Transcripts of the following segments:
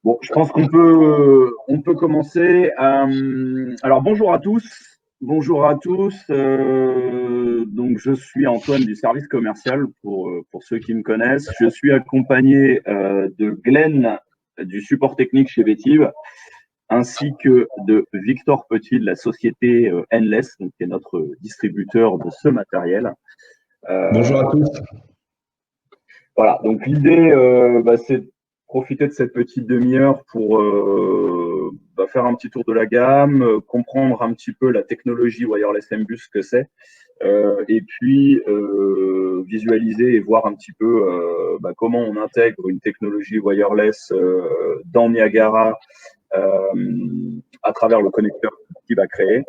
Bon, je pense qu'on peut commencer. Alors, bonjour à tous. Bonjour à tous. Donc, je suis Antoine du service commercial pour ceux qui me connaissent. Je suis accompagné de Glenn du support technique chez Vetive, ainsi que de Victor Petit de la société Endless, donc, qui est notre distributeur de ce matériel. Bonjour à tous. Voilà, donc l'idée, c'est de profiter de cette petite demi-heure pour faire un petit tour de la gamme, comprendre un petit peu la technologie wireless MBus, ce que c'est, et puis visualiser et voir un petit peu comment on intègre une technologie wireless dans Niagara à travers le connecteur qu'il va créer.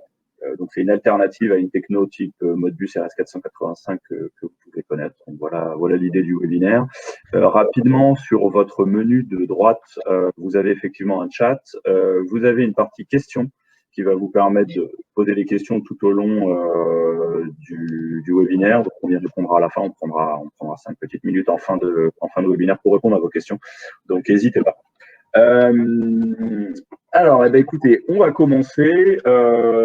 Donc, c'est une alternative à une techno type Modbus RS485 que vous pouvez connaître. Donc, voilà l'idée du webinaire. Rapidement, sur votre menu de droite, vous avez effectivement un chat. Vous avez une partie questions qui va vous permettre de poser des questions tout au long du webinaire. Donc, on y répondra à la fin. On prendra 5 petites minutes en fin de webinaire pour répondre à vos questions. Donc, n'hésitez pas. Alors, écoutez, on va commencer.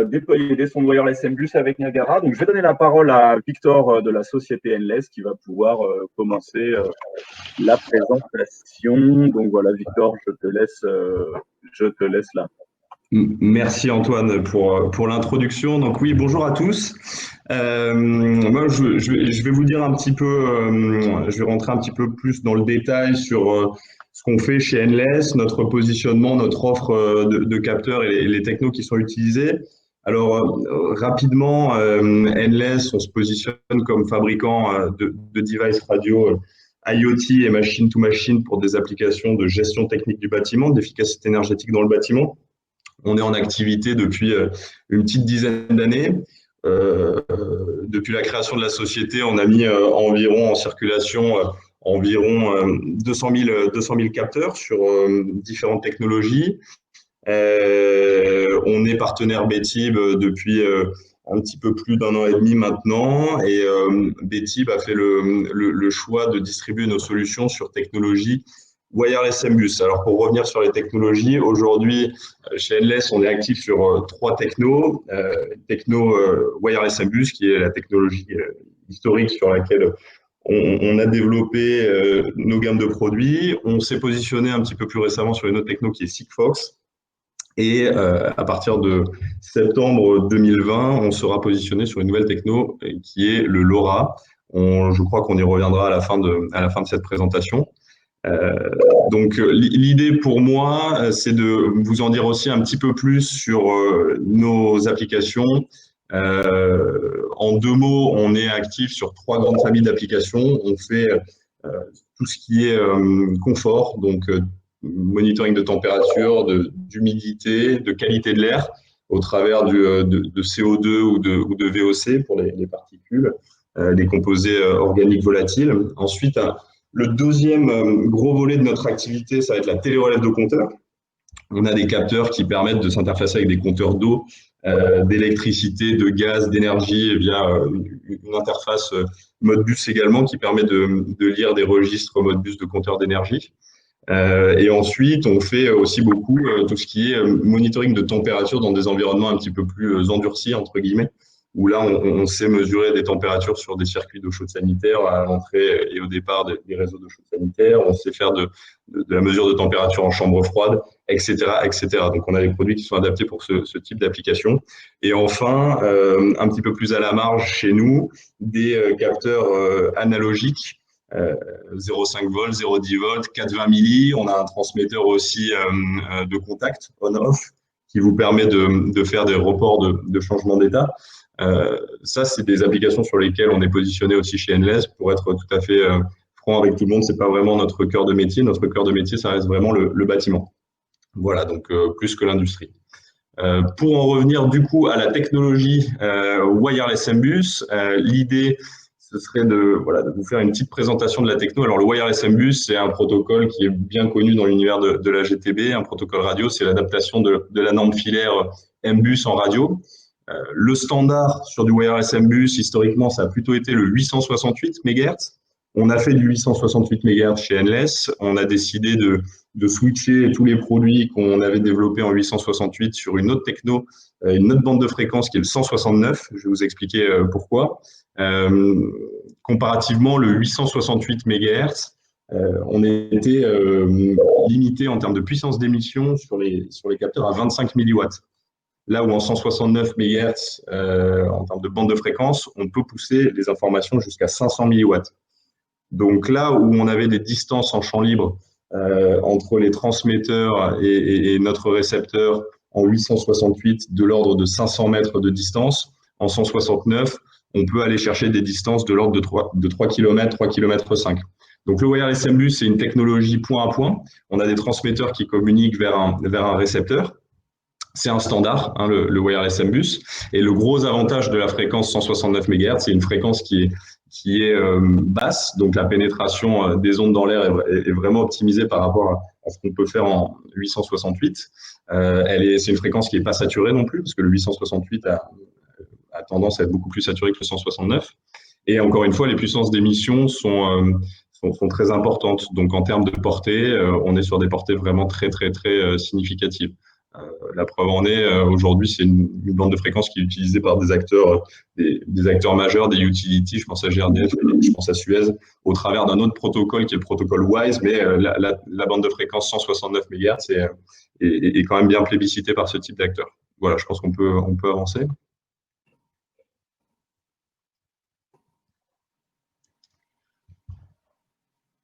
Déployer des sondes wireless MBus avec Niagara. Donc, je vais donner la parole à Victor de la société Endless qui va pouvoir commencer la présentation. Donc voilà, Victor, je te laisse là. Merci Antoine pour l'introduction. Donc oui, bonjour à tous. Moi, je vais vous dire un petit peu, je vais rentrer un petit peu plus dans le détail sur ce qu'on fait chez Endless, notre positionnement, notre offre de capteurs et les technos qui sont utilisés. Alors rapidement, Endless, on se positionne comme fabricant de devices radio IoT et machine to machine pour des applications de gestion technique du bâtiment, d'efficacité énergétique dans le bâtiment. On est en activité depuis une petite dizaine d'années. Depuis la création de la société, on a mis environ en circulation environ 200 000 capteurs sur différentes technologies. On est partenaire Betib depuis un petit peu plus d'un an et demi maintenant, et Betib a fait le choix de distribuer nos solutions sur technologie wireless MBus. Alors pour revenir sur les technologies, aujourd'hui chez Endless, on est actif sur trois technos. Techno wireless MBus, qui est la technologie historique sur laquelle on a développé nos gammes de produits. On s'est positionné un petit peu plus récemment sur une autre techno qui est Sigfox. Et à partir de septembre 2020, on sera positionné sur une nouvelle techno qui est le LoRa. Je crois qu'on y reviendra à la fin de cette présentation. Donc l'idée pour moi, c'est de vous en dire aussi un petit peu plus sur nos applications. En deux mots, on est actif sur trois grandes familles d'applications. On fait tout ce qui est confort, donc monitoring de température, d'humidité, de qualité de l'air au travers de CO2 ou de VOC pour les particules, les composés organiques volatiles. Ensuite, le deuxième gros volet de notre activité, ça va être la télérelève de compteurs. On a des capteurs qui permettent de s'interfacer avec des compteurs d'eau, d'électricité, de gaz, d'énergie via une interface Modbus également qui permet de lire des registres Modbus de compteurs d'énergie. Et ensuite, on fait aussi beaucoup tout ce qui est monitoring de température dans des environnements un petit peu plus endurcis, entre guillemets, où là, on sait mesurer des températures sur des circuits d'eau chaude sanitaire à l'entrée et au départ des réseaux d'eau chaude sanitaire. On sait faire de la mesure de température en chambre froide, etc., etc. Donc, on a des produits qui sont adaptés pour ce type d'application. Et enfin, un petit peu plus à la marge chez nous, des capteurs analogiques, 0,5 volts, 0,10 volts, 420 milli. On a un transmetteur aussi de contact on-off qui vous permet de faire des reports de changement d'état. Ça, c'est des applications sur lesquelles on est positionné aussi chez Endless. Pour être tout à fait franc avec tout le monde, c'est pas vraiment notre cœur de métier. Notre cœur de métier, ça reste vraiment le bâtiment. Voilà, donc plus que l'industrie. Pour en revenir du coup à la technologie wireless MBus, l'idée ce serait de vous faire une petite présentation de la techno. Alors, le wireless MBus, c'est un protocole qui est bien connu dans l'univers de la GTB. Un protocole radio, c'est l'adaptation de la norme filaire MBus en radio. Le standard sur du wireless MBus, historiquement, ça a plutôt été le 868 MHz. On a fait du 868 MHz chez Endless. On a décidé de switcher tous les produits qu'on avait développés en 868 sur une autre techno, une autre bande de fréquence qui est le 169. Je vais vous expliquer pourquoi. Comparativement, le 868 MHz, on était limité en termes de puissance d'émission sur les capteurs à 25 milliwatts. Là où en 169 MHz, en termes de bande de fréquence, on peut pousser les informations jusqu'à 500 milliwatts. Donc là où on avait des distances en champ libre entre les transmetteurs et notre récepteur en 868 de l'ordre de 500 mètres de distance, en 169, on peut aller chercher des distances de l'ordre de 3 km, 3 km 5. Donc le wireless MBus, c'est une technologie point à point. On a des transmetteurs qui communiquent vers un récepteur. C'est un standard, hein, le wireless MBus. Et le gros avantage de la fréquence 169 MHz, c'est une fréquence qui est basse, donc la pénétration des ondes dans l'air est vraiment optimisée par rapport à ce qu'on peut faire en 868. C'est une fréquence qui n'est pas saturée non plus, parce que le 868 a tendance à être beaucoup plus saturé que le 169. Et encore une fois, les puissances d'émission sont très importantes. Donc en termes de portée, on est sur des portées vraiment très, très, très significatives. La preuve en est, aujourd'hui, c'est une bande de fréquence qui est utilisée par des acteurs majeurs, des utilities, je pense à GRDF, je pense à Suez, au travers d'un autre protocole qui est le protocole WISE, mais la bande de fréquence 169 MHz est quand même bien plébiscitée par ce type d'acteurs. Voilà, je pense qu'on peut avancer.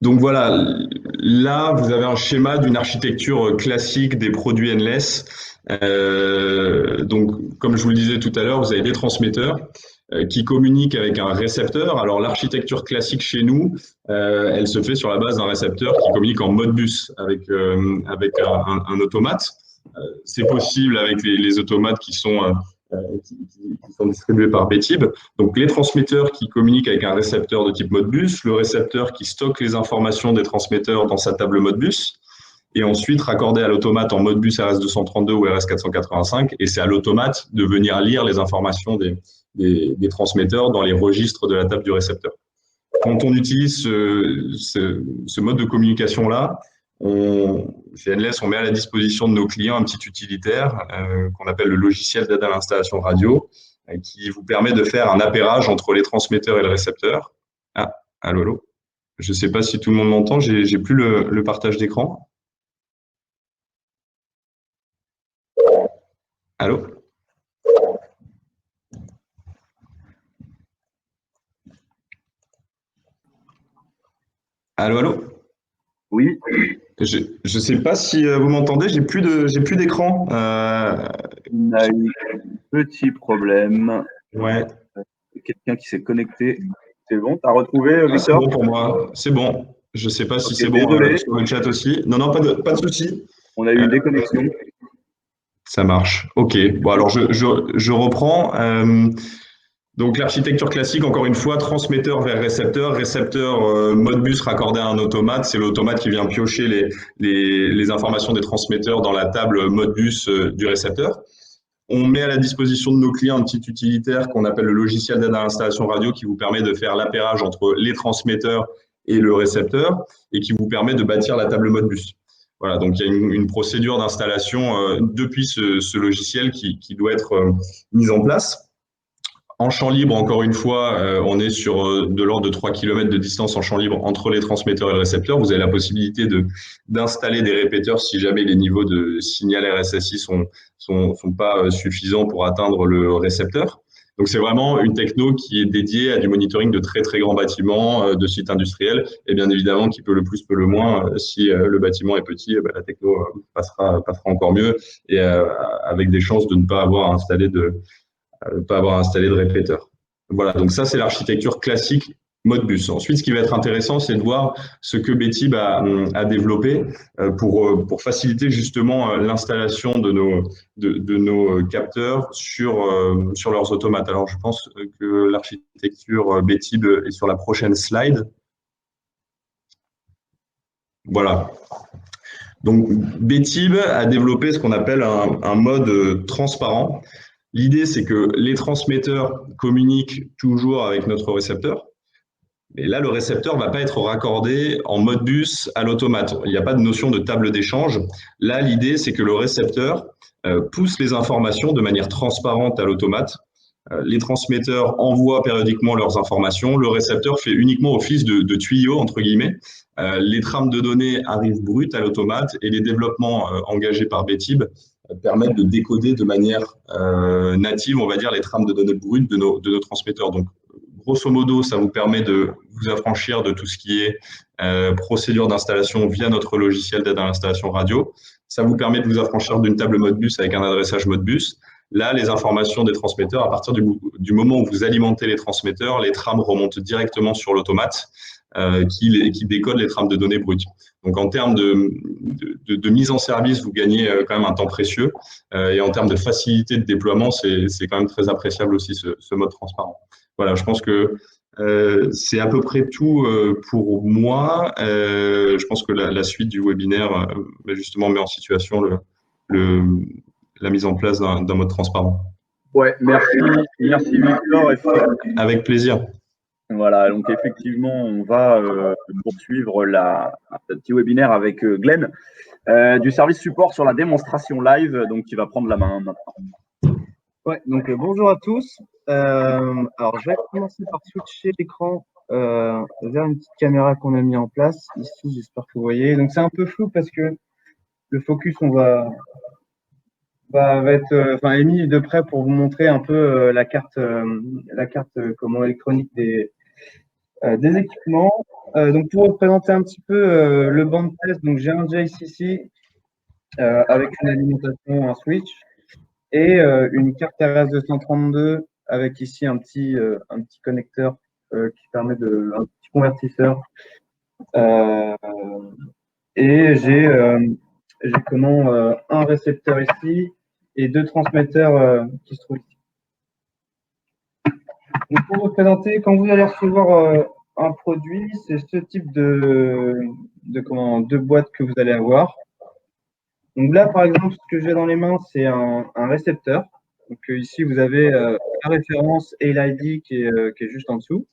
Donc voilà, là, vous avez un schéma d'une architecture classique des produits Endless. Donc, comme je vous le disais tout à l'heure, vous avez des transmetteurs qui communiquent avec un récepteur. Alors, l'architecture classique chez nous, elle se fait sur la base d'un récepteur qui communique en mode bus avec un automate. C'est possible avec les automates qui sont distribués par Betib. Donc, les transmetteurs qui communiquent avec un récepteur de type Modbus, le récepteur qui stocke les informations des transmetteurs dans sa table Modbus, et ensuite raccordé à l'automate en Modbus RS232 ou RS485, et c'est à l'automate de venir lire les informations des transmetteurs dans les registres de la table du récepteur. Quand on utilise ce mode de communication-là, chez Endless, on met à la disposition de nos clients un petit utilitaire qu'on appelle le logiciel d'aide à l'installation radio, qui vous permet de faire un appairage entre les transmetteurs et le récepteur. Ah, allô. Je ne sais pas si tout le monde m'entend, j'ai plus le partage d'écran. Allô? Allô? Oui. Je ne sais pas si vous m'entendez, j'ai plus d'écran. On a eu un petit problème. Ouais. Quelqu'un qui s'est connecté. C'est bon, tu as retrouvé, Victor? C'est bon pour moi, c'est bon. Je ne sais pas si c'est bon sur le chat aussi. Non, pas de souci. On a eu une déconnexion. Ça marche. OK. Bon, alors je reprends. Donc l'architecture classique, encore une fois, transmetteur vers récepteur, récepteur Modbus raccordé à un automate, c'est l'automate qui vient piocher les informations des transmetteurs dans la table Modbus du récepteur. On met à la disposition de nos clients un petit utilitaire qu'on appelle le logiciel d'aide à l'installation radio qui vous permet de faire l'appairage entre les transmetteurs et le récepteur et qui vous permet de bâtir la table Modbus. Voilà, donc il y a une procédure d'installation depuis ce logiciel qui doit être mise en place. En champ libre, encore une fois, on est sur de l'ordre de 3 km de distance en champ libre entre les transmetteurs et le récepteur. Vous avez la possibilité d'installer des répéteurs si jamais les niveaux de signal RSSI sont pas suffisants pour atteindre le récepteur. Donc, c'est vraiment une techno qui est dédiée à du monitoring de très, très grands bâtiments, de sites industriels. Et bien évidemment, qui peut le plus, peut le moins. Si le bâtiment est petit, la techno passera encore mieux et avec des chances de ne pas avoir installé de répéteurs. Voilà, donc ça, c'est l'architecture classique Modbus. Ensuite, ce qui va être intéressant, c'est de voir ce que Betib a développé pour faciliter justement l'installation de nos capteurs sur leurs automates. Alors, je pense que l'architecture Betib est sur la prochaine slide. Voilà. Donc, Betib a développé ce qu'on appelle un mode transparent. L'idée, c'est que les transmetteurs communiquent toujours avec notre récepteur. Et là, le récepteur ne va pas être raccordé en Modbus à l'automate. Il n'y a pas de notion de table d'échange. Là, l'idée, c'est que le récepteur pousse les informations de manière transparente à l'automate. Les transmetteurs envoient périodiquement leurs informations. Le récepteur fait uniquement office de tuyau, entre guillemets. Les trames de données arrivent brutes à l'automate et les développements engagés par BTIB permettent de décoder de manière native, on va dire, les trames de données brutes de nos transmetteurs. Donc, grosso modo, ça vous permet de vous affranchir de tout ce qui est procédure d'installation via notre logiciel d'aide à l'installation radio. Ça vous permet de vous affranchir d'une table Modbus avec un adressage Modbus. Là, les informations des transmetteurs, à partir du moment où vous alimentez les transmetteurs, les trames remontent directement sur l'automate qui décode les trames de données brutes. Donc, en termes de mise en service, vous gagnez quand même un temps précieux. Et en termes de facilité de déploiement, c'est quand même très appréciable aussi ce mode transparent. Voilà, je pense que c'est à peu près tout pour moi. Je pense que la suite du webinaire justement met en situation la mise en place d'un mode transparent. Ouais, merci Victor. Avec plaisir. Voilà, donc effectivement, on va poursuivre ce petit webinaire avec Glenn du service support sur la démonstration live, donc qui va prendre la main maintenant. Ouais, donc bonjour à tous. Alors, je vais commencer par switcher l'écran vers une petite caméra qu'on a mis en place. Ici, j'espère que vous voyez. Donc, c'est un peu flou parce que le focus, va être émis de près pour vous montrer un peu la carte électronique des équipements. Donc, pour vous présenter un petit peu le banc de test, donc j'ai un JCC avec une alimentation, un switch et une carte RS232 avec ici un petit connecteur qui permet un petit convertisseur. Et j'ai un récepteur ici et 2 transmetteurs qui se trouvent ici. Donc pour vous présenter, quand vous allez recevoir un produit, c'est ce type de boîte que vous allez avoir. Donc là, par exemple, ce que j'ai dans les mains, c'est un récepteur. Donc ici, vous avez la référence et l'ID qui est juste en dessous.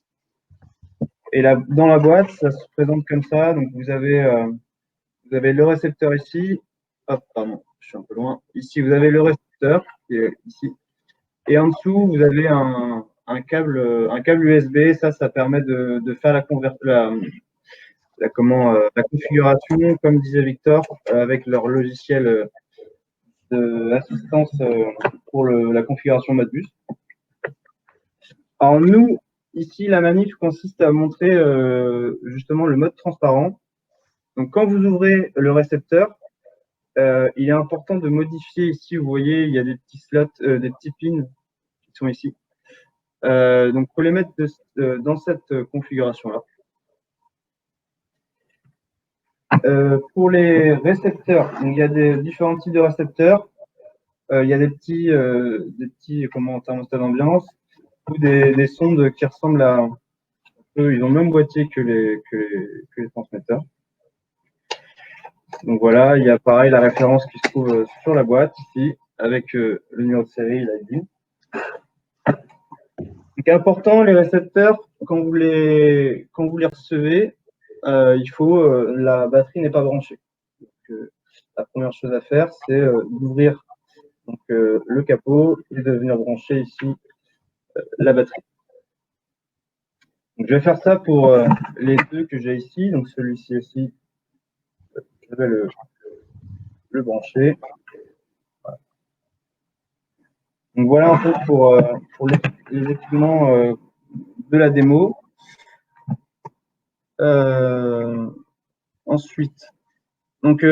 Et là, dans la boîte, ça se présente comme ça. Donc vous avez le récepteur ici. Hop, pardon, je suis un peu loin. Ici, vous avez le récepteur qui est ici. Et en dessous, vous avez un câble USB. Ça permet de faire la configuration, comme disait Victor, avec leur logiciel d'assistance pour la configuration Modbus. Alors nous, ici, la manip consiste à montrer justement le mode transparent. Donc quand vous ouvrez le récepteur, il est important de modifier ici, vous voyez, il y a des petits slots, des petits pins qui sont ici. Donc il faut les mettre dans cette configuration-là. Pour les récepteurs, donc il y a différents types de récepteurs. Il y a des petits thermostats d'ambiance ou des sondes qui ressemblent à ils ont le même boîtier que les transmetteurs. Donc voilà, il y a pareil la référence qui se trouve sur la boîte ici avec le numéro de série, l'ID. Donc important, les récepteurs, quand vous les recevez, la batterie n'est pas branchée. Donc, la première chose à faire, c'est d'ouvrir le capot et de venir brancher ici la batterie. Donc, je vais faire ça pour les deux que j'ai ici. Donc celui-ci aussi, je vais le brancher. Voilà. Donc voilà un peu pour les équipements de la démo. Ensuite, donc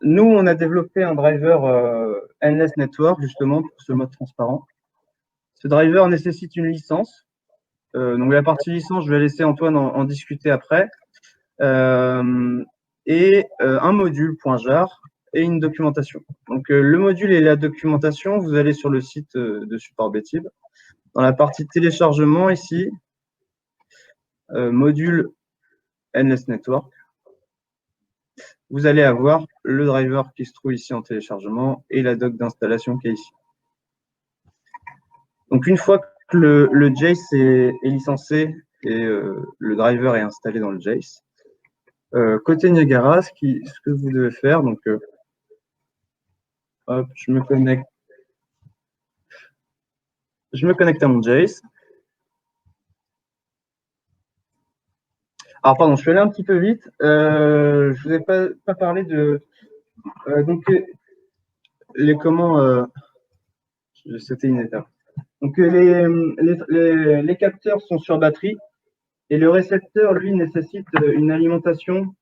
nous, on a développé un driver Endless Network justement pour ce mode transparent. Ce driver nécessite une licence. Donc la partie licence, je vais laisser Antoine en discuter après. Et un module .jar et une documentation. Donc le module et la documentation, vous allez sur le site de support BTIB. Dans la partie téléchargement ici, module Endless Network, vous allez avoir le driver qui se trouve ici en téléchargement et la doc d'installation qui est ici. Donc une fois que le JACE est licencié et le driver est installé dans le Jace. Côté Niagara, ce que vous devez faire, donc hop, je me connecte à mon Jace. Alors pardon, je suis allé un petit peu vite. Je vous ai pas parlé de donc les comment c'était une étape. Donc les capteurs sont sur batterie et le récepteur lui nécessite une alimentation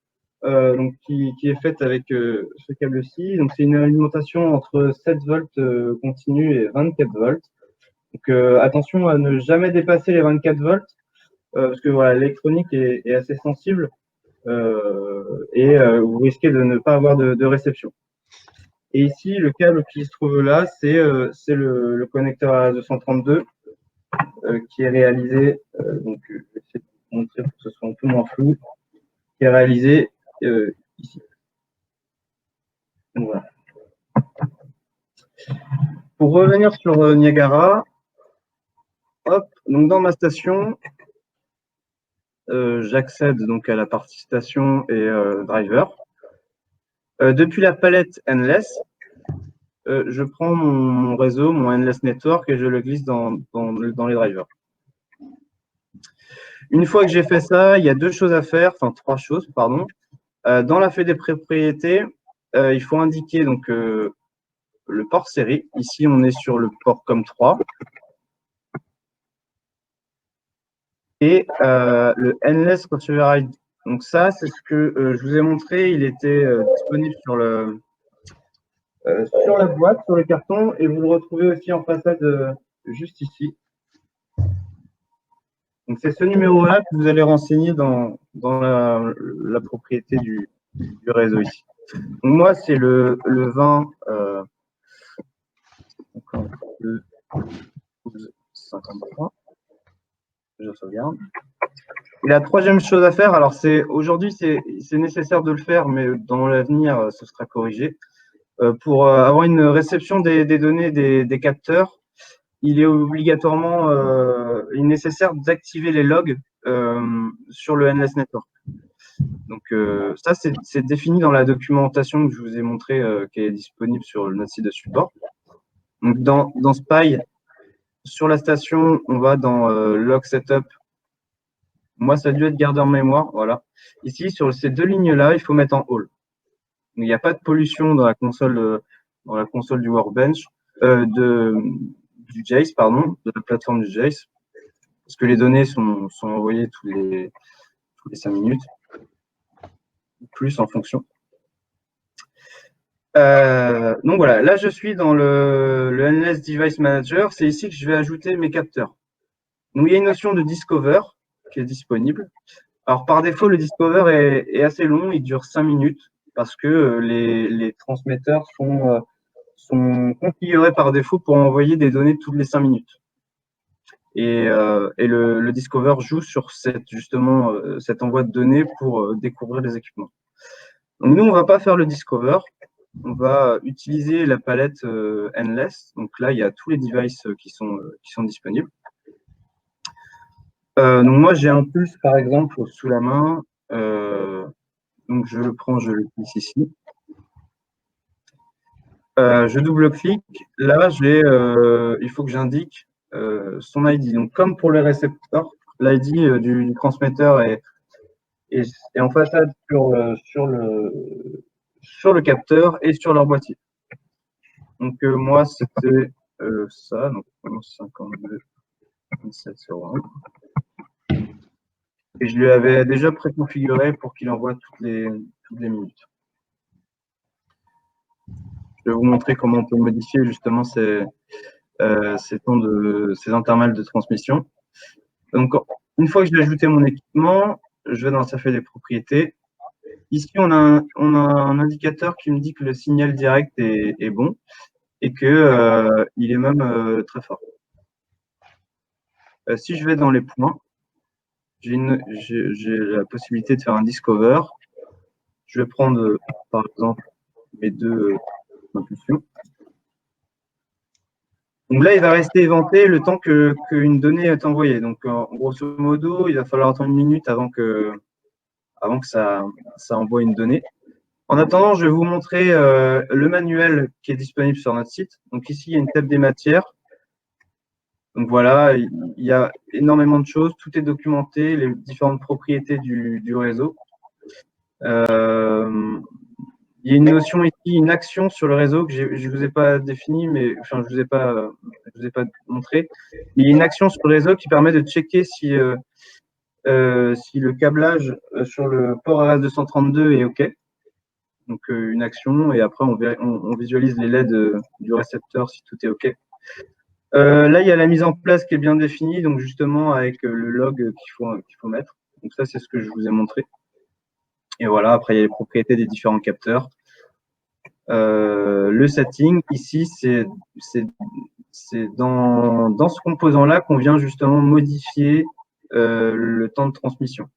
donc qui est faite avec ce câble-ci. Donc c'est une alimentation entre 7 volts continu et 24 volts. Donc attention à ne jamais dépasser les 24 volts parce que voilà, l'électronique est assez sensible et vous risquez de ne pas avoir de réception. Et ici, le câble qui se trouve là, c'est le connecteur A232 qui est réalisé, donc je vais essayer de vous montrer pour que ce soit un peu moins flou, qui est réalisé ici. Donc, voilà. Pour revenir sur Niagara, hop, donc dans ma station, j'accède donc à la partie station et driver. Depuis la palette Endless, je prends mon réseau, mon Endless Network, et je le glisse dans les drivers. Une fois que j'ai fait ça, il y a deux choses à faire, enfin 3 choses, pardon. Dans la feuille des propriétés, il faut indiquer donc le port série. Ici, on est sur le port COM3. Et le Endless Retriever ID. Donc ça, c'est ce que je vous ai montré. Il était disponible sur la boîte, sur le carton, et vous le retrouvez aussi en façade juste ici. Donc c'est ce numéro-là que vous allez renseigner dans la propriété du réseau ici. Donc moi, c'est le 20 le 53. Je sauvegarde. Et la troisième chose à faire, alors aujourd'hui c'est nécessaire de le faire, mais dans l'avenir ce sera corrigé. Pour avoir une réception des données des capteurs, il est obligatoirement nécessaire d'activer les logs sur le Endless Network. Donc ça c'est défini dans la documentation que je vous ai montré qui est disponible sur notre site de support. Donc dans Spy, sur la station, on va dans log setup. Moi, ça a dû être gardé en mémoire, voilà. Ici, sur ces deux lignes-là, il faut mettre en all. Donc, il n'y a pas de pollution dans la console du Workbench, du Jace, pardon, de la plateforme du Jace, parce que les données sont envoyées tous les 5 minutes, plus en fonction. Donc voilà, là je suis dans le Endless Device Manager, c'est ici que je vais ajouter mes capteurs. Donc il y a une notion de Discover qui est disponible. Alors par défaut, le Discover est assez long, il dure 5 minutes parce que les transmetteurs sont configurés par défaut pour envoyer des données toutes les 5 minutes. Et le Discover joue sur justement cet envoi de données pour découvrir les équipements. Donc nous, on ne va pas faire le Discover, on va utiliser la palette Endless. Donc là, il y a tous les devices qui sont disponibles. Donc moi, j'ai un Pulse, par exemple, sous la main. Donc je le prends, je le glisse ici. Je double-clique. Là, il faut que j'indique son ID. Donc comme pour le récepteur, l'ID du transmetteur est en façade sur le capteur et sur leur boîtier. Donc moi, c'était ça, donc 52 2701. Et je lui avais déjà préconfiguré pour qu'il envoie toutes les minutes. Je vais vous montrer comment on peut modifier justement ces intervalles de transmission. Donc, une fois que j'ai ajouté mon équipement, je vais dans sa feuille des propriétés. Ici, on a un indicateur qui me dit que le signal direct est bon et que il est même très fort. Si je vais dans les points, j'ai la possibilité de faire un Discover. Je vais prendre, par exemple, mes deux impulsions. Donc là, il va rester éventé le temps qu'une donnée est envoyée. Donc, grosso modo, il va falloir attendre 1 minute avant que ça envoie une donnée. En attendant, je vais vous montrer le manuel qui est disponible sur notre site. Donc ici, il y a une table des matières. Donc voilà, il y a énormément de choses, tout est documenté, les différentes propriétés du réseau. Il y a une notion ici, une action sur le réseau que je ne vous ai pas définie, mais enfin je vous ai pas montré. Mais il y a une action sur le réseau qui permet de checker si le câblage sur le port RS232 est OK. Donc une action, et après on visualise les LED du récepteur si tout est OK. Là, il y a la mise en place qui est bien définie, donc justement avec le log qu'il faut mettre. Donc ça, c'est ce que je vous ai montré. Et voilà, après, il y a les propriétés des différents capteurs. Le setting, ici, c'est dans ce composant-là qu'on vient justement modifier le temps de transmission.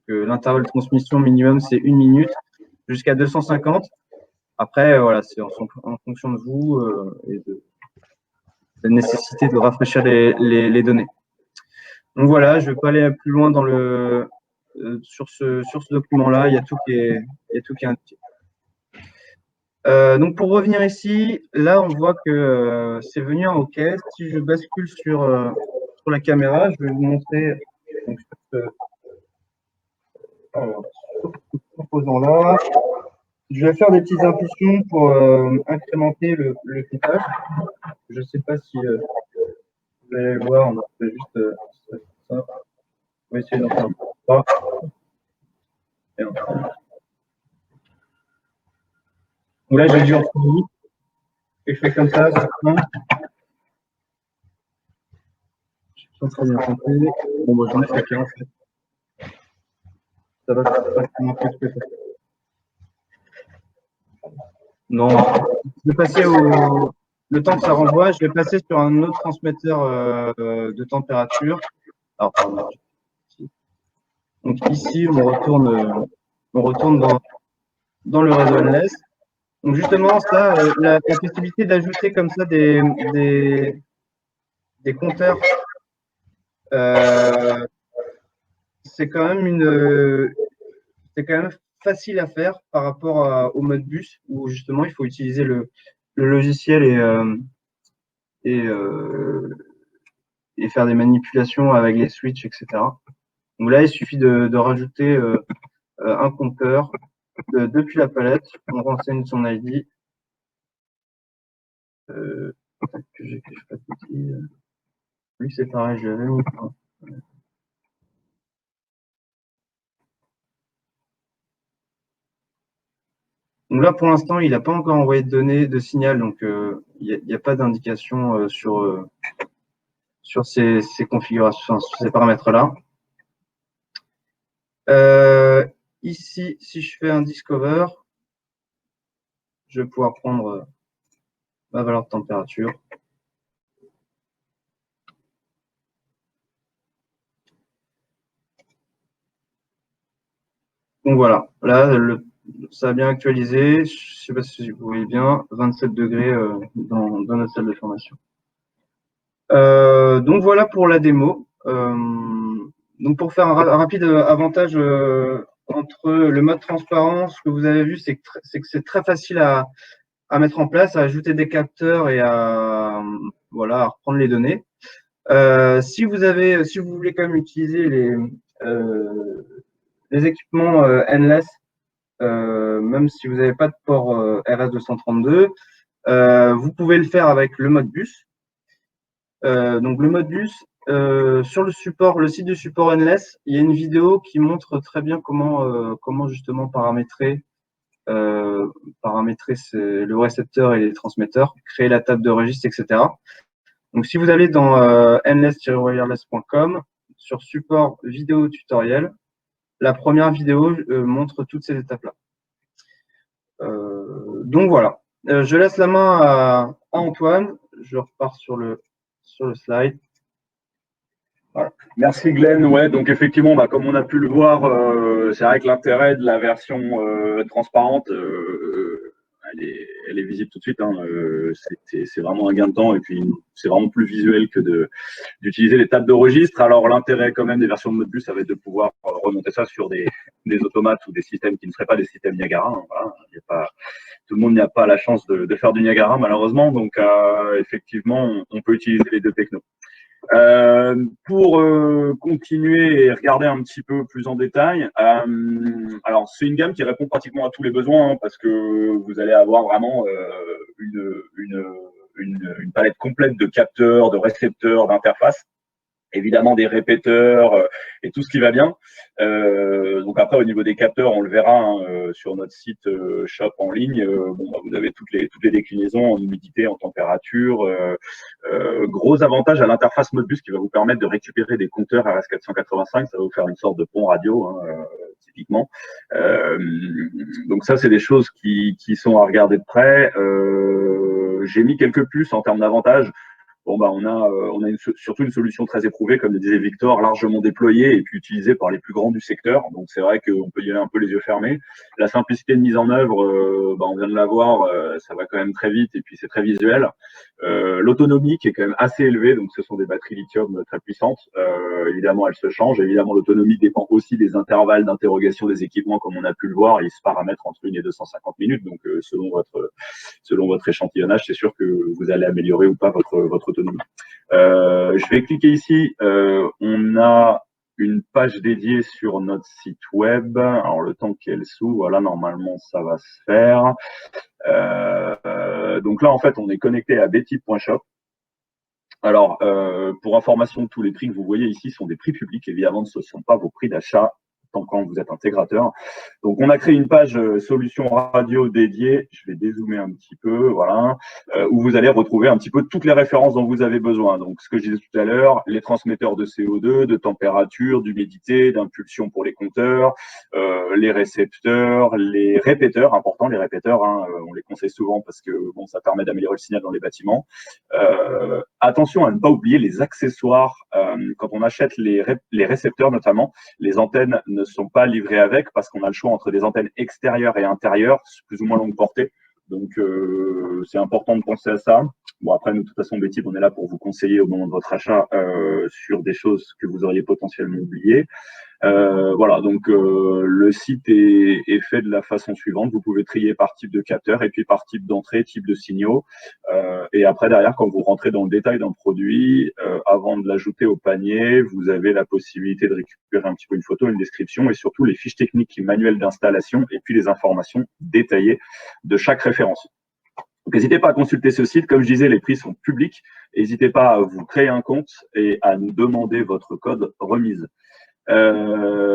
L'intervalle de transmission minimum, c'est 1 minute jusqu'à 250. Après, voilà, c'est en fonction de vous et de la nécessité de rafraîchir les données. Donc voilà, je ne vais pas aller plus loin sur ce document-là, il y a tout qui est indiqué. Donc pour revenir ici, là on voit que c'est venu en OK. Si je bascule sur la caméra, je vais vous montrer donc, ce composant-là. Je vais faire des petites impulsions pour incrémenter le comptage. Je ne sais pas si vous allez le voir, on peut juste ça. On va essayer d'en faire un peu. Donc là, j'ai dû en faire et je fais comme ça, c'est bon. Je suis pas très bien compté. Bon, moi, j'en ai fait qu'un en fait. Ça va pas plus que ça. Non, je vais passer le temps que ça renvoie, je vais passer sur un autre transmetteur de température. Alors, pardon. Donc ici, on retourne dans le réseau endless. Donc justement, ça, la possibilité d'ajouter comme ça des compteurs, c'est quand même facile à faire par rapport au mode bus où justement il faut utiliser le logiciel et faire des manipulations avec les switches, etc. Donc là, il suffit de rajouter un compteur depuis la palette. On renseigne son ID. Que j'écrive pas petit. Lui, c'est pareil, je l'avais mis. Donc là, pour l'instant, il n'a pas encore envoyé de données de signal, donc il n'y a pas d'indication sur ces configurations, sur ces paramètres-là. Ici, si je fais un discover, je vais pouvoir prendre ma valeur de température. Donc voilà, là, ça a bien actualisé. Je ne sais pas si vous voyez bien, 27 degrés dans notre salle de formation. Donc voilà pour la démo. Donc pour faire un rapide avantage entre le mode transparent, ce que vous avez vu, c'est que c'est très facile à mettre en place, à ajouter des capteurs et à reprendre les données. Si vous voulez quand même utiliser les équipements endless, même si vous n'avez pas de port RS232, vous pouvez le faire avec le mode bus. Donc le mode bus, sur le site du support endless, il y a une vidéo qui montre très bien comment justement paramétrer le récepteur et les transmetteurs, créer la table de registre, etc. Donc si vous allez dans endless-wireless.com, sur support vidéo tutoriel, la première vidéo montre toutes ces étapes-là. Donc voilà. Je laisse la main à Antoine. Je repars sur le slide. Voilà. Merci Glenn. Ouais, donc effectivement, comme on a pu le voir, c'est vrai que l'intérêt de la version transparente, elle elle est visible tout de suite. Hein. C'est vraiment un gain de temps et puis c'est vraiment plus visuel que d'utiliser les tables de registre. Alors l'intérêt quand même des versions de Modbus, ça va être de pouvoir remonter ça sur des automates ou des systèmes qui ne seraient pas des systèmes Niagara. Hein. Voilà. Il y a pas, tout le monde n'a pas la chance de faire du Niagara malheureusement. Donc effectivement, on peut utiliser les deux technos. Pour continuer et regarder un petit peu plus en détail, alors c'est une gamme qui répond pratiquement à tous les besoins hein, parce que vous allez avoir vraiment une palette complète de capteurs, de récepteurs, d'interfaces. Évidemment des répéteurs et tout ce qui va bien. Donc après au niveau des capteurs, on le verra hein, sur notre site shop en ligne. Bon, bah, vous avez toutes les déclinaisons en humidité, en température. Gros avantage à l'interface Modbus qui va vous permettre de récupérer des compteurs RS485. Ça va vous faire une sorte de pont radio hein, typiquement. Donc ça c'est des choses qui sont à regarder de près. J'ai mis quelques plus en termes d'avantages. Bon, bah, on a surtout une solution très éprouvée, comme le disait Victor, largement déployée et puis utilisée par les plus grands du secteur. Donc, c'est vrai qu'on peut y aller un peu les yeux fermés. La simplicité de mise en œuvre, bah, on vient de la voir, ça va quand même très vite et puis c'est très visuel. L'autonomie qui est quand même assez élevée, donc ce sont des batteries lithium très puissantes. Évidemment, elles se changent. Évidemment, l'autonomie dépend aussi des intervalles d'interrogation des équipements, comme on a pu le voir. Ils se paramètrent entre 1 et 250 minutes. Donc, selon votre échantillonnage, c'est sûr que vous allez améliorer ou pas votre autonomie. Je vais cliquer ici. On a une page dédiée sur notre site web. Alors, le temps qu'elle s'ouvre, voilà, normalement, ça va se faire. Donc là, en fait, on est connecté à betty.shop. Alors, pour information, tous les prix que vous voyez ici sont des prix publics. Évidemment, ce ne sont pas vos prix d'achat tant quand vous êtes intégrateur. Donc, on a créé une page solution radio dédiée. Je vais dézoomer un petit peu, voilà, où vous allez retrouver un petit peu toutes les références dont vous avez besoin. Donc, ce que je disais tout à l'heure, les transmetteurs de CO2, de température, d'humidité, d'impulsion pour les compteurs, les récepteurs, les répéteurs, important les répéteurs, hein, on les conseille souvent parce que bon, ça permet d'améliorer le signal dans les bâtiments. Attention à ne pas oublier les accessoires. Quand on achète les récepteurs notamment, les antennes ne sont pas livrées avec parce qu'on a le choix entre des antennes extérieures et intérieures, plus ou moins longue portée. Donc, c'est important de penser à ça. Bon, après, nous, de toute façon, Betty, on est là pour vous conseiller au moment de votre achat sur des choses que vous auriez potentiellement oubliées. Voilà, donc le site est fait de la façon suivante. Vous pouvez trier par type de capteur et puis par type d'entrée, type de signaux. Et après, derrière, quand vous rentrez dans le détail d'un produit, avant de l'ajouter au panier, vous avez la possibilité de récupérer un petit peu une photo, une description et surtout les fiches techniques et manuels d'installation et puis les informations détaillées de chaque référence. Donc, n'hésitez pas à consulter ce site. Comme je disais, les prix sont publics. N'hésitez pas à vous créer un compte et à nous demander votre code remise.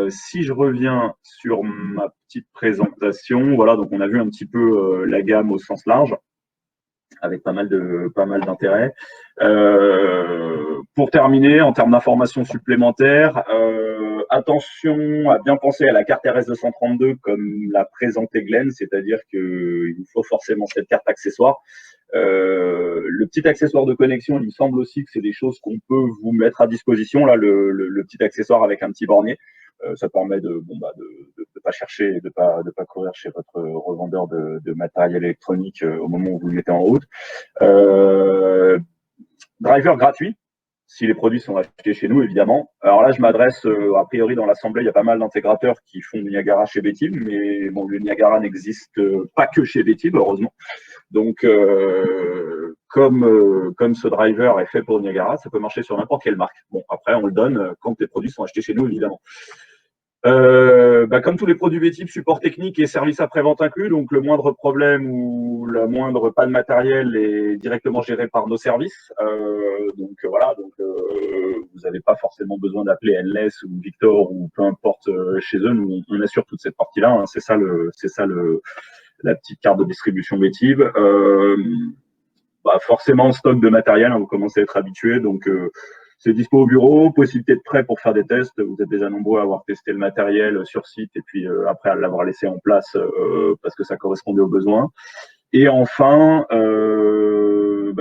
Si je reviens sur ma petite présentation, voilà, donc on a vu un petit peu la gamme au sens large, avec pas mal d'intérêt. Pour terminer, en termes d'informations supplémentaires, attention à bien penser à la carte RS232 comme l'a présenté Glenn, c'est-à-dire qu'il nous faut forcément cette carte accessoire. Le petit accessoire de connexion, il me semble aussi que c'est des choses qu'on peut vous mettre à disposition. Là, le petit accessoire avec un petit bornier, ça permet de pas chercher, de pas courir chez votre revendeur de matériel électronique au moment où vous le mettez en route. Driver gratuit, si les produits sont achetés chez nous, évidemment. Alors là, je m'adresse, a priori, dans l'assemblée, il y a pas mal d'intégrateurs qui font du Niagara chez Betib, mais bon, le Niagara n'existe pas que chez Betib, heureusement. Donc, comme ce driver est fait pour Niagara, ça peut marcher sur n'importe quelle marque. Bon, après, on le donne quand les produits sont achetés chez nous, évidemment. Comme tous les produits Betib, support technique et service après-vente inclus, donc le moindre problème ou la moindre panne matérielle est directement géré par nos services. Donc voilà, vous n'avez pas forcément besoin d'appeler NLS ou Victor ou peu importe chez eux. Nous, on assure toute cette partie-là. Hein. C'est ça la petite carte de distribution Betib. Forcément, stock de matériel, hein, vous commencez à être habitué, donc c'est dispo au bureau, possibilité de prêt pour faire des tests. Vous êtes déjà nombreux à avoir testé le matériel sur site et puis après à l'avoir laissé en place parce que ça correspondait aux besoins. Et enfin,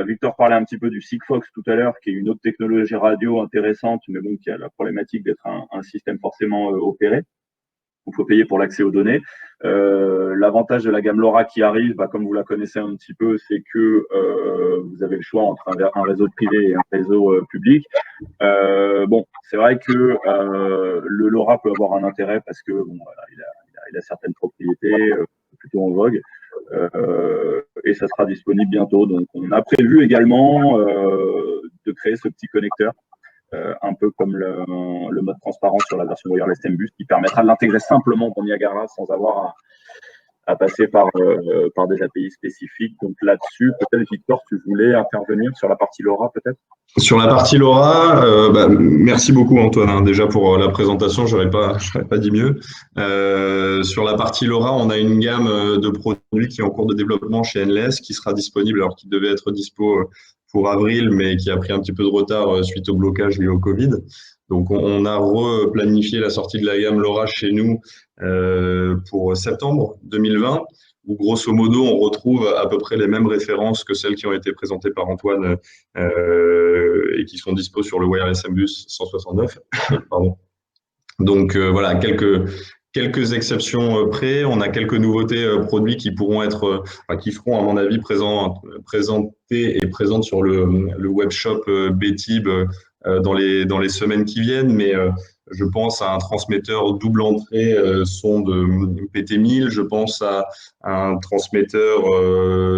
Victor parlait un petit peu du Sigfox tout à l'heure, qui est une autre technologie radio intéressante, mais bon, qui a la problématique d'être un système forcément opéré. il faut payer pour l'accès aux données. L'avantage de la gamme LoRa qui arrive, comme vous la connaissez un petit peu, c'est que vous avez le choix entre un réseau privé et un réseau public. C'est vrai que le LoRa peut avoir un intérêt parce que il a certaines propriétés plutôt en vogue. Et ça sera disponible bientôt. Donc, on a prévu également de créer ce petit connecteur, un peu comme le mode transparent sur la version wireless MBus, qui permettra de l'intégrer simplement dans Niagara sans avoir à passer par des API spécifiques. Donc là-dessus, peut-être Victor, tu voulais intervenir sur la partie LoRa peut-être? Sur la partie LoRa, merci beaucoup Antoine déjà pour la présentation, j'aurais pas dit mieux. Sur la partie LoRa, on a une gamme de produits qui est en cours de développement chez Enless, qui sera disponible, alors qu'il devait être dispo pour avril, mais qui a pris un petit peu de retard suite au blocage lié au Covid. Donc on a replanifié la sortie de la gamme LoRa chez nous pour septembre 2020. Où grosso modo, on retrouve à peu près les mêmes références que celles qui ont été présentées par Antoine et qui sont dispo sur le Wireless MBus 169. Pardon. Donc voilà, quelques exceptions près. On a quelques nouveautés produits qui pourront être, qui seront à mon avis présentées et présentes sur le webshop Betib dans les semaines qui viennent, mais je pense à un transmetteur double entrée sonde PT1000, je pense à un transmetteur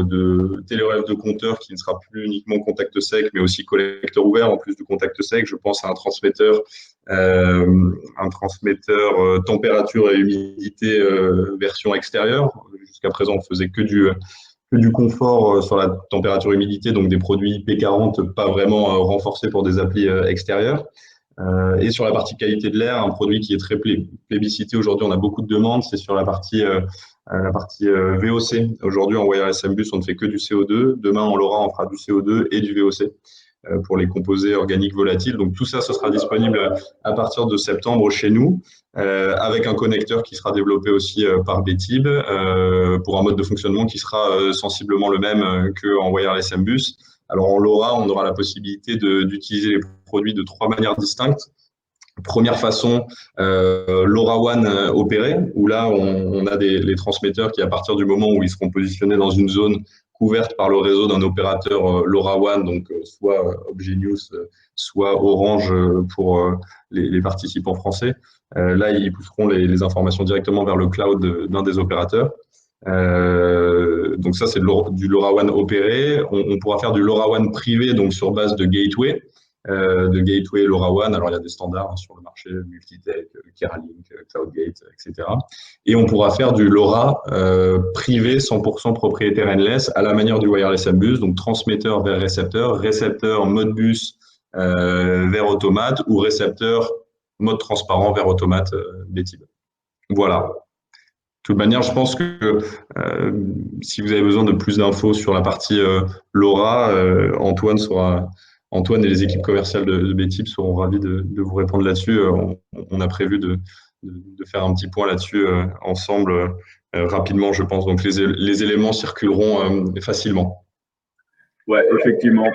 de télérelève de compteur qui ne sera plus uniquement contact sec, mais aussi collecteur ouvert en plus de contact sec. Je pense à un transmetteur température et humidité version extérieure. Jusqu'à présent, on faisait que du confort sur la température et humidité, donc des produits IP40 pas vraiment renforcés pour des applis extérieures. Et sur la partie qualité de l'air, un produit qui est très plébiscité aujourd'hui, on a beaucoup de demandes, c'est sur la partie VOC. Aujourd'hui, en Wireless MBus, on ne fait que du CO2. Demain, en LoRa, on fera du CO2 et du VOC pour les composés organiques volatiles. Donc tout ça, ce sera disponible à partir de septembre chez nous, avec un connecteur qui sera développé aussi par Betib pour un mode de fonctionnement qui sera sensiblement le même qu'en Wireless MBus. Alors en LoRa, on aura la possibilité d'utiliser les produits de 3 manières distinctes. Première façon, LoRaWAN opéré, où là, on a les transmetteurs qui, à partir du moment où ils seront positionnés dans une zone couverte par le réseau d'un opérateur LoRaWAN, donc soit Obgenius, soit Orange pour les participants français, là, ils pousseront les informations directement vers le cloud d'un des opérateurs. Donc ça, c'est du LoRaWAN opéré. On pourra faire du LoRaWAN privé, donc sur base de gateway LoRaWAN. Alors, il y a des standards sur le marché, Multitech, Keralink, CloudGate, etc. Et on pourra faire du LoRa privé, 100% propriétaire Enless, à la manière du Wireless MBus, donc transmetteur vers récepteur Modbus vers automate ou récepteur mode transparent vers automate Betib. Voilà. De toute manière, je pense que si vous avez besoin de plus d'infos sur la partie LoRa, Antoine et les équipes commerciales de Betib seront ravis de vous répondre là-dessus. On a prévu de faire un petit point là-dessus ensemble rapidement, je pense. Donc les éléments circuleront facilement. Ouais, effectivement,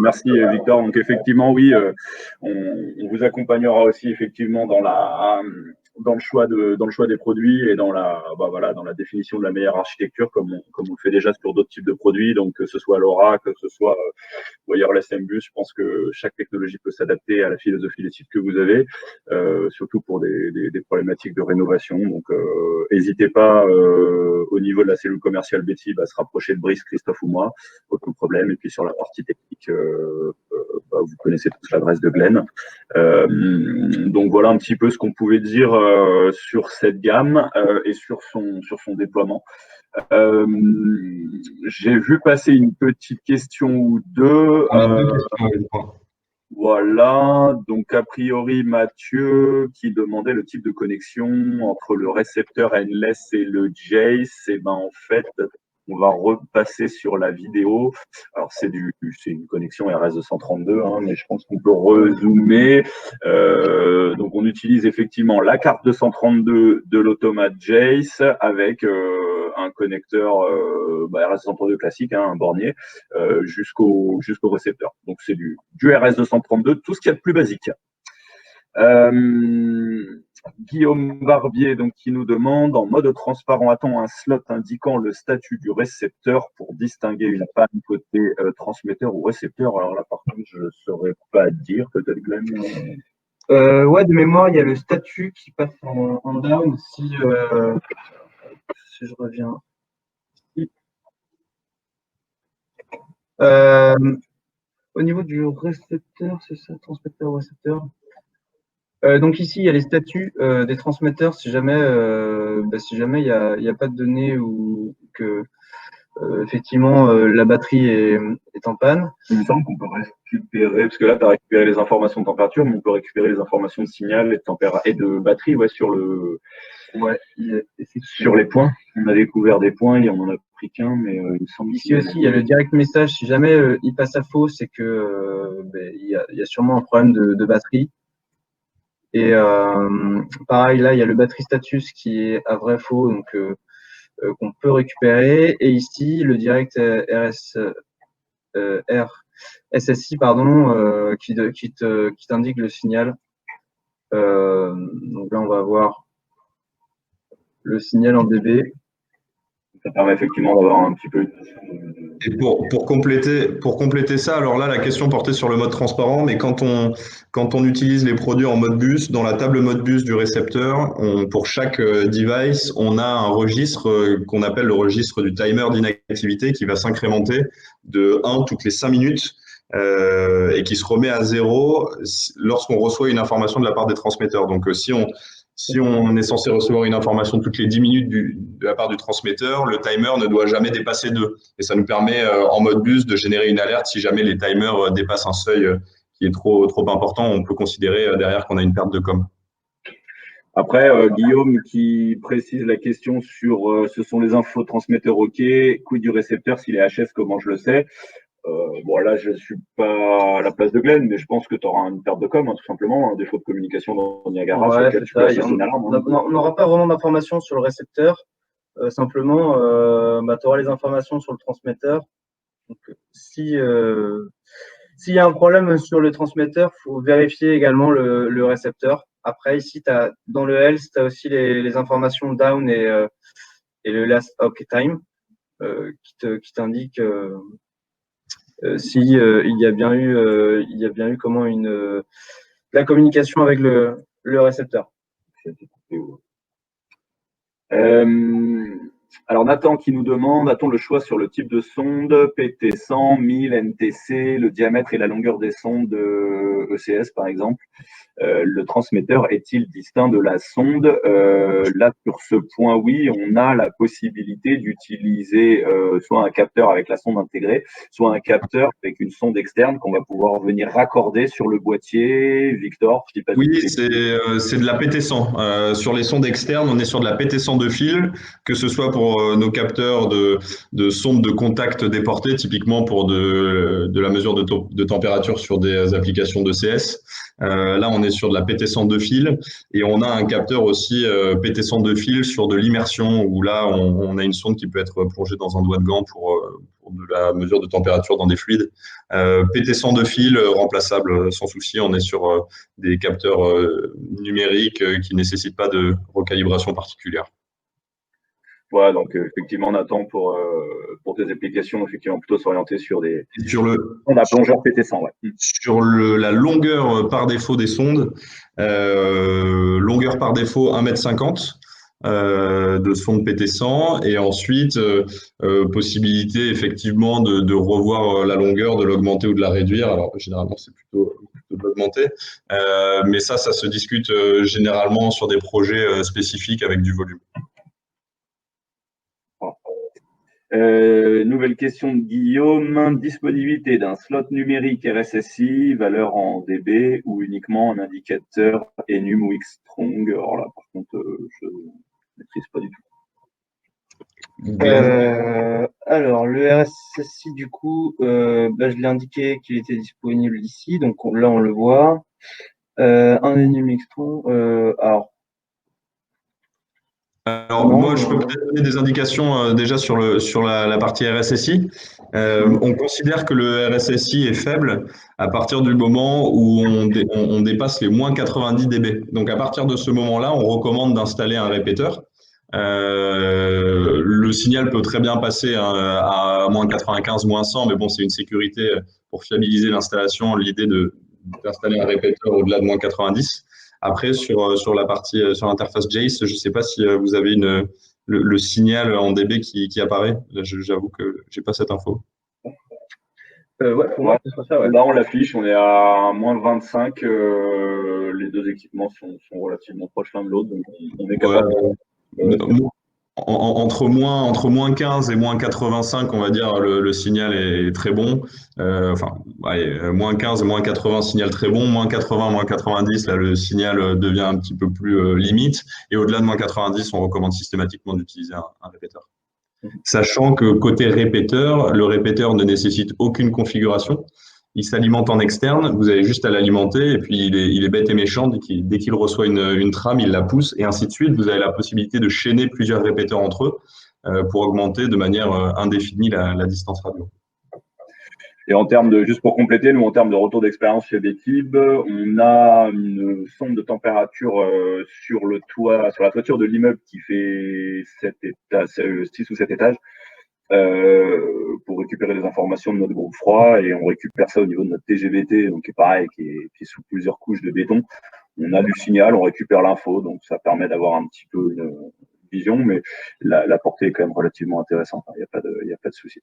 merci Victor. Donc effectivement, oui, on vous accompagnera aussi effectivement dans le choix des produits et dans la définition de la meilleure architecture comme on le fait déjà sur d'autres types de produits. Donc que ce soit LoRa, que ce soit Wireless MBus, je pense que chaque technologie peut s'adapter à la philosophie des sites que vous avez, surtout pour des problématiques de rénovation. Donc n'hésitez pas au niveau de la cellule commerciale Betib à se rapprocher de Brice, Christophe ou moi, aucun problème. Et puis sur la partie technique, vous connaissez tous l'adresse de Glenn. Donc voilà un petit peu ce qu'on pouvait dire sur cette gamme et sur son déploiement. J'ai vu passer une petite question ou deux. Voilà, donc a priori Mathieu qui demandait le type de connexion entre le récepteur Enless et le Jace. Et ben en fait, on va repasser sur la vidéo. Alors c'est une connexion RS232, mais je pense qu'on peut rezoomer. Donc on utilise effectivement la carte 232 de l'automate Jace avec un connecteur RS232 classique, un bornier, jusqu'au récepteur. Donc c'est du RS232, tout ce qu'il y a de plus basique. Guillaume Barbier, donc, qui nous demande, en mode transparent, a-t-on un slot indiquant le statut du récepteur pour distinguer une panne côté transmetteur ou récepteur? Alors là, par contre, je ne saurais pas dire, peut-être Glenn. Ouais, de mémoire, il y a le statut qui passe en down si je reviens ici. Au niveau du récepteur, c'est ça, transmetteur ou récepteur? Donc ici, il y a les statuts des transmetteurs si jamais il y a pas de données ou que effectivement la batterie est en panne. Il me semble qu'on peut récupérer, parce que là, tu as récupéré les informations de température, mais on peut récupérer les informations de signal et de batterie sur les points. On a découvert des points, il y en a pris qu'un, mais il me semble ici aussi, il y a le direct message. Si jamais il passe à faux, c'est que il y a sûrement un problème de batterie. Et pareil, là, il y a le battery status qui est à vrai faux, donc qu'on peut récupérer. Et ici, le direct RSSI, pardon, qui t'indique le signal. Donc là, on va voir le signal en dB. Ça permet effectivement d'avoir un petit peu. Et pour compléter ça, alors là, la question portait sur le mode transparent, mais quand on utilise les produits en mode bus, dans la table mode bus du récepteur, pour chaque device, on a un registre qu'on appelle le registre du timer d'inactivité qui va s'incrémenter de 1 toutes les 5 minutes et qui se remet à 0 lorsqu'on reçoit une information de la part des transmetteurs. Donc, si on est censé recevoir une information toutes les 10 minutes de la part du transmetteur, le timer ne doit jamais dépasser 2. Et ça nous permet, en mode bus, de générer une alerte si jamais les timers dépassent un seuil qui est trop important. On peut considérer derrière qu'on a une perte de com. Après, Guillaume qui précise la question sur ce sont les infos transmetteurs OK, quid du récepteur s'il est HS, comment je le sais? Bon, là, je ne suis pas à la place de Glenn, mais je pense que tu auras une perte de com, tout simplement, un défaut de communication dans Niagara sur lequel tu peux associer une alarme. On n'aura pas vraiment d'informations sur le récepteur. Simplement, tu auras les informations sur le transmetteur. Donc, s'il y a un problème sur le transmetteur, il faut vérifier également le récepteur. Après, ici, dans le health, tu as aussi les informations down et le last OK time qui t'indique si il y a bien eu comment la communication avec le récepteur. Alors Nathan qui nous demande, a-t-on le choix sur le type de sonde, PT100, 1000, NTC, le diamètre et la longueur des sondes ECS par exemple? Le transmetteur est-il distinct de la sonde? Là, sur ce point, oui, on a la possibilité d'utiliser soit un capteur avec la sonde intégrée, soit un capteur avec une sonde externe qu'on va pouvoir venir raccorder sur le boîtier. Victor, je dis pas. Oui, c'est de la PT100. Sur les sondes externes, on est sur de la PT100 de fil, que ce soit pour nos capteurs de sondes de contact déportées, typiquement pour de la mesure de température sur des applications de CS. Là, on est sur de la PT100 de fil et on a un capteur aussi PT100 de fil sur de l'immersion où là, on a une sonde qui peut être plongée dans un doigt de gant pour de la mesure de température dans des fluides. PT100 de fil, remplaçable sans souci. On est sur des capteurs numériques qui ne nécessitent pas de recalibration particulière. Voilà, donc effectivement, Nathan, pour tes applications, effectivement, plutôt s'orienter sur des. On a plongeur PT100, ouais. Sur la longueur par défaut des sondes, longueur par défaut 1,50 m de sonde PT100 et ensuite possibilité effectivement de revoir la longueur, de l'augmenter ou de la réduire. Alors généralement c'est plutôt d'augmenter, mais ça se discute généralement sur des projets spécifiques avec du volume. Nouvelle question de Guillaume. Disponibilité d'un slot numérique RSSI, valeur en dB ou uniquement un indicateur Enum ou Xstrong? Alors là, par contre, je ne maîtrise pas du tout. Alors, le RSSI, du coup, je l'ai indiqué qu'il était disponible ici. Donc là, on le voit. Un Enum Xstrong. Alors, Alors, Non, moi, je peux peut-être donner des indications déjà sur la partie RSSI. On considère que le RSSI est faible à partir du moment où on dépasse les moins 90 dB. Donc, à partir de ce moment-là, on recommande d'installer un répéteur. Le signal peut très bien passer à moins 95, moins 100, mais bon, c'est une sécurité pour fiabiliser l'installation, l'idée d'installer un répéteur au-delà de moins 90. Après, sur la partie, sur l'interface Jace, je ne sais pas si vous avez le signal en dB qui apparaît. Là, j'avoue que je n'ai pas cette info. Ouais, pour moi, ce sera ça, ouais. Là, on l'affiche, on est à moins 25. Les deux équipements sont relativement proches l'un de l'autre, donc on est capable. Entre moins 15 et moins 85, on va dire, le signal est très bon. Moins 15 et moins 80, signal très bon. Moins 80, moins 90, là, le signal devient un petit peu plus limite. Et au-delà de moins 90, on recommande systématiquement d'utiliser un répéteur. Sachant que côté répéteur, le répéteur ne nécessite aucune configuration. Il s'alimente en externe, vous avez juste à l'alimenter et puis il est bête et méchant. Dès qu'il reçoit une trame, il la pousse et ainsi de suite. Vous avez la possibilité de chaîner plusieurs répéteurs entre eux pour augmenter de manière indéfinie la distance radio. Et en termes juste pour compléter, nous, en termes de retour d'expérience chez Betib, on a une sonde de température sur le toit, sur la toiture de l'immeuble qui fait 6 ou 7 étages. Pour récupérer les informations de notre groupe froid et on récupère ça au niveau de notre TGVT, donc qui est pareil, qui est sous plusieurs couches de béton. On a du signal, on récupère l'info, donc ça permet d'avoir un petit peu une vision, mais la portée est quand même relativement intéressante. Il n'y a pas de souci.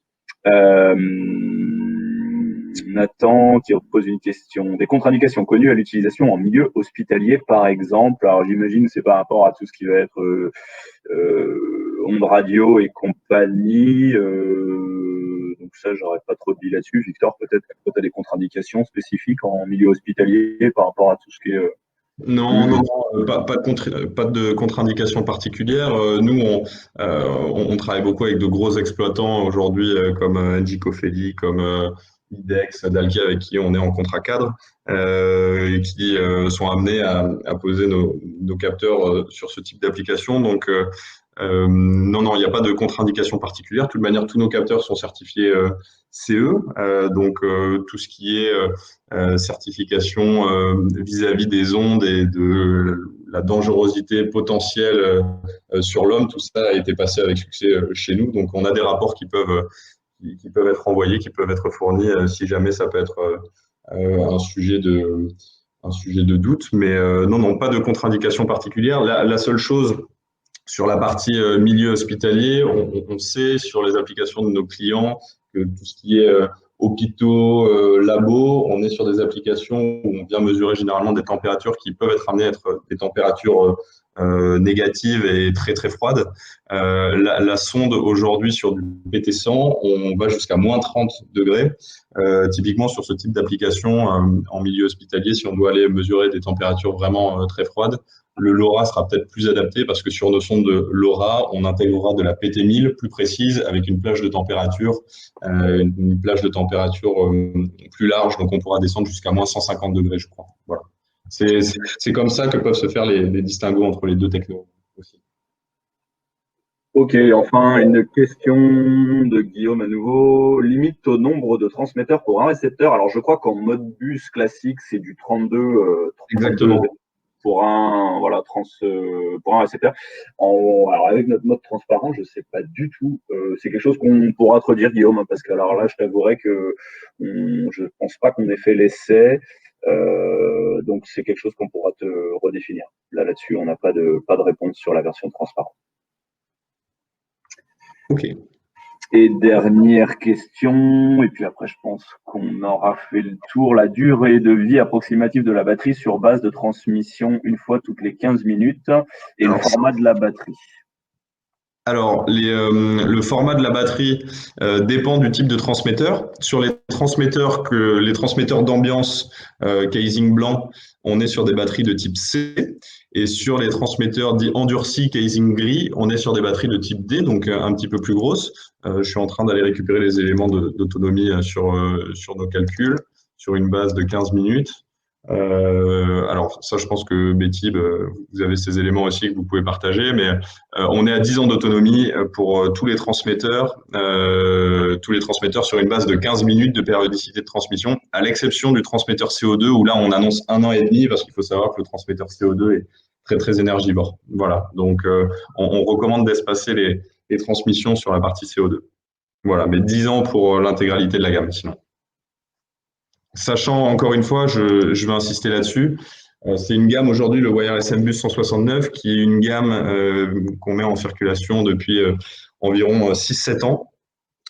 Nathan qui pose une question. Des contre-indications connues à l'utilisation en milieu hospitalier, par exemple. Alors j'imagine que c'est par rapport à tout ce qui va être ondes radio et compagnie. Donc ça, j'aurais pas trop dit là-dessus. Victor, peut-être que tu as des contre-indications spécifiques en milieu hospitalier par rapport à tout ce qui est... Non, pas de contre-indication particulière. Nous, on travaille beaucoup avec de gros exploitants aujourd'hui, comme Engie Cofeli, comme IDEX, Dalkia, avec qui on est en contrat cadre, et qui sont amenés à poser nos capteurs sur ce type d'application. Donc, non, il n'y a pas de contre-indication particulière. De toute manière, tous nos capteurs sont certifiés CE, donc tout ce qui est certification vis-à-vis des ondes et de la dangerosité potentielle sur l'homme, tout ça a été passé avec succès chez nous. Donc, on a des rapports qui peuvent être envoyés, qui peuvent être fournis si jamais ça peut être un sujet de doute. Mais non, pas de contre-indication particulière. La seule chose sur la partie milieu hospitalier, on sait sur les applications de nos clients que tout ce qui est hôpitaux, labos, on est sur des applications où on vient mesurer généralement des températures qui peuvent être amenées à être des températures négatives et très très froides. La sonde aujourd'hui sur du PT100, on va jusqu'à moins 30 degrés. Typiquement sur ce type d'application en milieu hospitalier, si on doit aller mesurer des températures vraiment très froides, le LoRa sera peut-être plus adapté parce que sur nos sondes de LoRa, on intégrera de la PT1000 plus précise avec une plage de température, plus large, donc on pourra descendre jusqu'à moins 150 degrés, je crois. Voilà. C'est comme ça que peuvent se faire les distinguos entre les deux technos aussi. Ok, enfin, une question de Guillaume à nouveau. Limite au nombre de transmetteurs pour un récepteur. Alors, je crois qu'en mode bus classique, c'est du 32. Exactement. Pour un récepteur. Alors avec notre mode transparent, je sais pas du tout. C'est quelque chose qu'on pourra te redire, Guillaume, hein, parce que alors là, je t'avouerai que je pense pas qu'on ait fait l'essai. Donc c'est quelque chose qu'on pourra te redéfinir. Là-dessus, on n'a pas de réponse sur la version transparente. Ok. Et dernière question, et puis après je pense qu'on aura fait le tour, la durée de vie approximative de la batterie sur base de transmission une fois toutes les 15 minutes et le format de la batterie. Alors, le format de la batterie dépend du type de transmetteur. Sur les transmetteurs d'ambiance casing blanc, on est sur des batteries de type C. Et sur les transmetteurs dits endurcis casing gris, on est sur des batteries de type D, donc un petit peu plus grosses. Je suis en train d'aller récupérer les éléments d'autonomie sur nos calculs, sur une base de 15 minutes. Alors ça, je pense que Betty, vous avez ces éléments aussi que vous pouvez partager, mais on est à 10 ans d'autonomie pour tous les transmetteurs sur une base de 15 minutes de périodicité de transmission, à l'exception du transmetteur CO2 où là on annonce 1 an et demi parce qu'il faut savoir que le transmetteur CO2 est très très énergivore. Voilà, donc on recommande d'espacer les transmissions sur la partie CO2. Voilà, mais 10 ans pour l'intégralité de la gamme sinon. Sachant, encore une fois, je vais insister là-dessus, c'est une gamme aujourd'hui, le Wireless M-Bus 169, qui est une gamme qu'on met en circulation depuis environ 6-7 ans.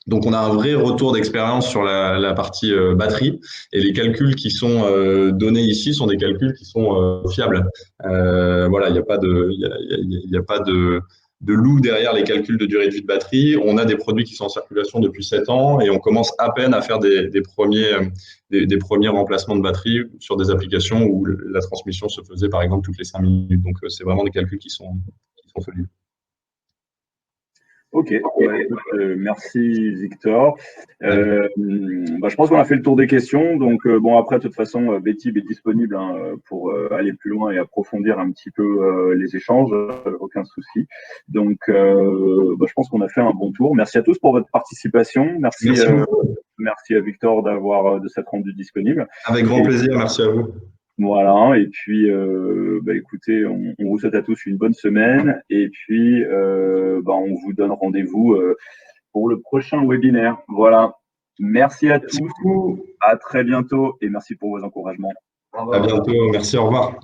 Donc, on a un vrai retour d'expérience sur la partie batterie et les calculs qui sont donnés ici sont des calculs qui sont fiables. Voilà, il n'y a pas de loup derrière les calculs de durée de vie de batterie. On a des produits qui sont en circulation depuis 7 ans et on commence à peine à faire des premiers remplacements de batterie sur des applications où la transmission se faisait par exemple toutes les 5 minutes. Donc, c'est vraiment des calculs qui sont solides. Ok, merci Victor. Je pense qu'on a fait le tour des questions. Donc, bon, après, de toute façon, Betty est disponible pour aller plus loin et approfondir un petit peu les échanges, aucun souci. Donc, je pense qu'on a fait un bon tour. Merci à tous pour votre participation. Merci à Victor de s'être rendu disponible. Avec grand plaisir, merci à vous. Voilà, et puis écoutez, on vous souhaite à tous une bonne semaine et puis on vous donne rendez-vous pour le prochain webinaire. Voilà, merci à tous, à très bientôt et merci pour vos encouragements. À bientôt, merci, au revoir.